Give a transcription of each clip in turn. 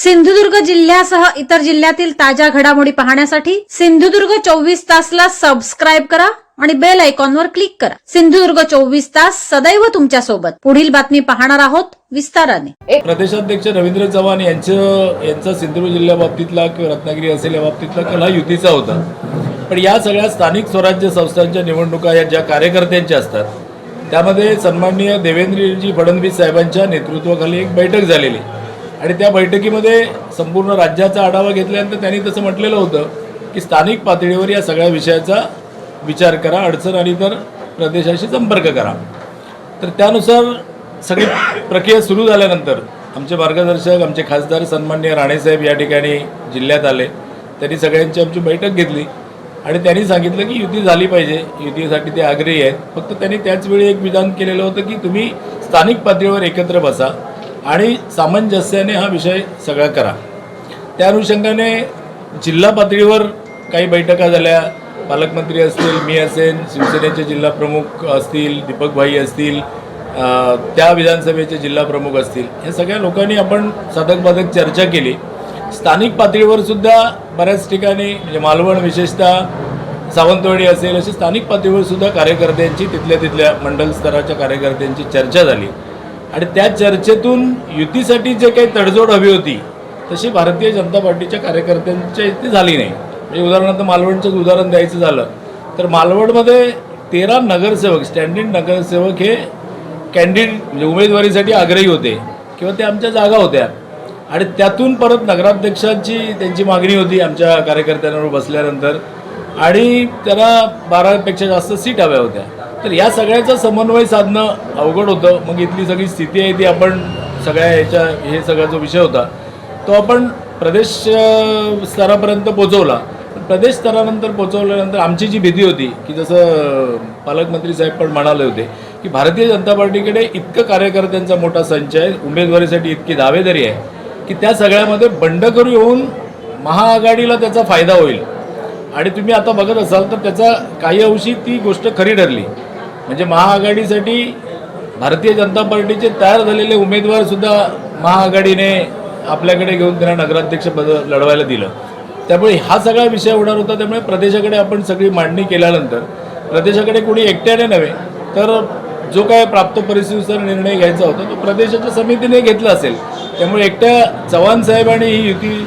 सिंधुदुर्ग जिल्ह्यासह इतर जिल्ह्यातील ताज्या घडामोडी पाहण्यासाठी सिंधुदुर्ग 24 तासला सबस्क्राईब करा आणि बेल आयकॉनवर क्लिक करा। सिंधुदुर्ग 24 तास सदैव तुमच्या सोबत। पुढील बातमी पाहणार आहोत विस्ताराने। प्रदेशाध्यक्ष रवींद्र चव्हाण यांचा सिंधुदुर्ग जिल्ह्याबाबतीतला किंवा रत्नागिरी असेल या बाबतीतला कल हा युतीचा होता, पण या सगळ्या स्थानिक स्वराज्य संस्थांच्या निवडणुका या ज्या कार्यकर्त्यांच्या असतात त्यामध्ये सन्माननीय देवेंद्रजी फडणवीस साहेबांच्या नेतृत्वाखाली एक बैठक झालेली आणि त्या बैठकीमध्ये संपूर्ण राज्याचा आढावा घेतल्यानंतर त्यांनी तसं म्हटलेलं होतं की स्थानिक पातळीवर या सगळ्या विषयाचा विचार करा, अडचण आली तर प्रदेशाशी संपर्क करा। तर त्यानुसार सगळी प्रक्रिया सुरू झाल्यानंतर आमचे मार्गदर्शक आमचे खासदार सन्माननीय राणेसाहेब या ठिकाणी जिल्ह्यात आले। त्यांनी सगळ्यांची आमची बैठक घेतली आणि त्यांनी सांगितलं की युती झाली पाहिजे, युतीसाठी ते आग्रही आहेत। फक्त त्यांनी त्याचवेळी एक विधान केलेलं होतं की तुम्ही स्थानिक पातळीवर एकत्र बसा आणि सामंजस्याने हा विषय सगळा करा। त्या अनुषंगाने जिल्हा पातळीवर काही बैठका झाल्या, पालकमंत्री असतील, मी असेन, शिवसेनेचे जिल्हा प्रमुख असतील, दीपक भाई असतील, त्या विधानसभेचे जिल्हा प्रमुख असतील, या सगळ्या लोकांनी आपण साधक चर्चा केली। स्थानिक पातळीवर सुद्धा बऱ्याच ठिकाणी म्हणजे मालवण विशेषतः सावंतवाडी असेल अशी स्थानिक पातळीवर सुद्धा कार्यकर्त्यांची तिथल्या मंडल स्तराच्या कार्यकर्त्यांची चर्चा झाली आणि त्या चर्चेतून युतीसाठी जे काही तडजोड हवी होती तशी भारतीय जनता पार्टीच्या कार्यकर्त्यांच्या इथे झाली नाही। म्हणजे उदाहरणार्थ मालवणचंच उदाहरण द्यायचं झालं तर मालवणमध्ये 13 नगरसेवक स्टँडिंग नगरसेवक हे कॅन्डिडेट म्हणजे उमेदवारीसाठी आग्रही होते किंवा ते आमच्या जागा होत्या आणि त्यातून परत नगराध्यक्षांची त्यांची मागणी होती आमच्या कार्यकर्त्यांवर बसल्यानंतर आणि त्यांना 12पेक्षा जास्त सीट हव्या होत्या। तर या सगळ्याचा समन्वय साधणं अवघड होतं। मग इथली सगळी स्थिती आहे ती आपण सगळ्या हे सगळा जो विषय होता तो आपण प्रदेश स्तरापर्यंत पोहोचवला। प्रदेश स्तरानंतर पोहोचवल्यानंतर आमची जी भीती होती की जसं पालकमंत्री साहेब पण म्हणाले होते की भारतीय जनता पार्टीकडे इतकं कार्यकर्त्यांचा मोठा संच आहे, उमेदवारीसाठी इतकी दावेदारी आहे की त्या सगळ्यामध्ये बंडखोरी होऊन महाआघाडीला त्याचा फायदा होईल आणि तुम्ही आता बघत असाल तर त्याचा काही अंशी ती गोष्ट खरी ठरली। म्हणजे महाआघाडीसाठी भारतीय जनता पार्टीचे तयार झालेले उमेदवारसुद्धा महाआघाडीने आपल्याकडे घेऊन त्यांना नगराध्यक्षपद लढवायला दिलं। त्यामुळे हा सगळा विषय होणार होता। त्यामुळे प्रदेशाकडे आपण सगळी मांडणी केल्यानंतर प्रदेशाकडे कोणी एकट्याने नव्हे तर जो काय प्राप्त परिस्थितीनुसार निर्णय घ्यायचा होता तो प्रदेशाच्या समितीने घेतला असेल। त्यामुळे एकट्या चव्हाण साहेबांनी ही युती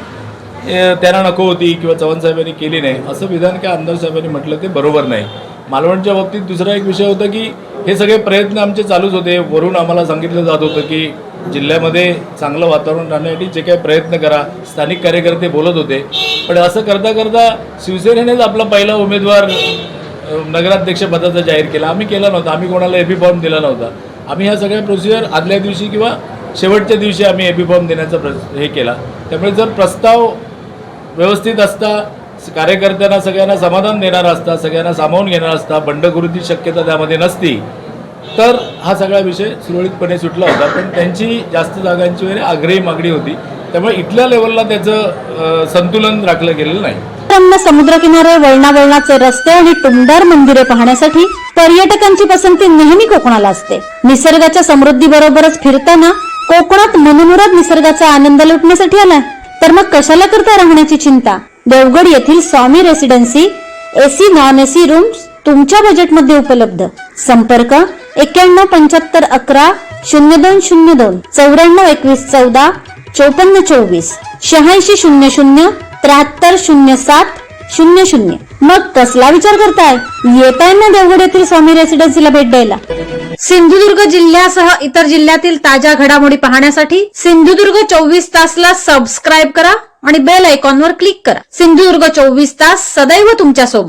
त्यांना नको होती किंवा चव्हाण साहेबांनी केली नाही असं विधान काय आमदार साहेबांनी म्हटलं ते बरोबर नाही। मालवणच्या बाबतीत दुसरा एक विषय होता की हे सगळे प्रयत्न आमचे चालूच होते। वरून आम्हाला सांगितलं जात होतं की जिल्ह्यामध्ये चांगलं वातावरण राहण्यासाठी जे काही प्रयत्न करा, स्थानिक कार्यकर्ते बोलत होते। पण असं करता करता शिवसेनेनेच आपला पहिला उमेदवार नगराध्यक्षपदाचा जाहीर केला। आम्ही केला नव्हता, आम्ही कोणाला एपी फॉर्म दिला नव्हता। आम्ही ह्या सगळ्या प्रोसिजर आदल्या दिवशी किंवा शेवटच्या दिवशी आम्ही एपी फॉर्म देण्याचा हे केला। त्यामुळे जर प्रस्ताव व्यवस्थित असता, कार्यकर्त्यांना सगळ्यांना समाधान देणारा असता, सगळ्यांना सामावून घेणारा असता, बंडखोरीची शक्यता त्यामध्ये नसती तर हा सगळा विषय सुरळीतपणे सुटला होता। पण त्यांची जास्त जागांची वगैरे आग्रही मागणी होती, त्यामुळे इथल्या लेवलला त्याचं संतुलन राखलं गेलेलं नाही। समुद्रकिनारे, वळणावळणाचे रस्ते आणि टुमदार मंदिरे पाहण्यासाठी पर्यटकांची पसंती नेहमी कोकणाला असते। निसर्गाच्या समृद्धीबरोबरच फिरताना कोकणात मनमुराद निसर्गाचा आनंद लुटण्यासाठी आला तर मग कशाला करता राहण्याची चिंता। देवगड येथील Swami residency AC non AC rooms तुमच्या बजेटमध्ये उपलब्ध। संपर्क 917511 0202 942114 5424 8600 7307 00। मग कसला विचार करताय, येताय ना देवगड येथील स्वामी रेसिडेन्सीला भेट द्यायला। सिंधुदुर्ग जिल्ह्यासह इतर जिल्ह्यातील ताज्या घडामोडी पाहण्यासाठी सिंधुदुर्ग 24 तासला सबस्क्राईब करा आणि बेल आयकॉनवर क्लिक करा। सिंधुदुर्ग 24 तास सदैव तुमच्या सोबत।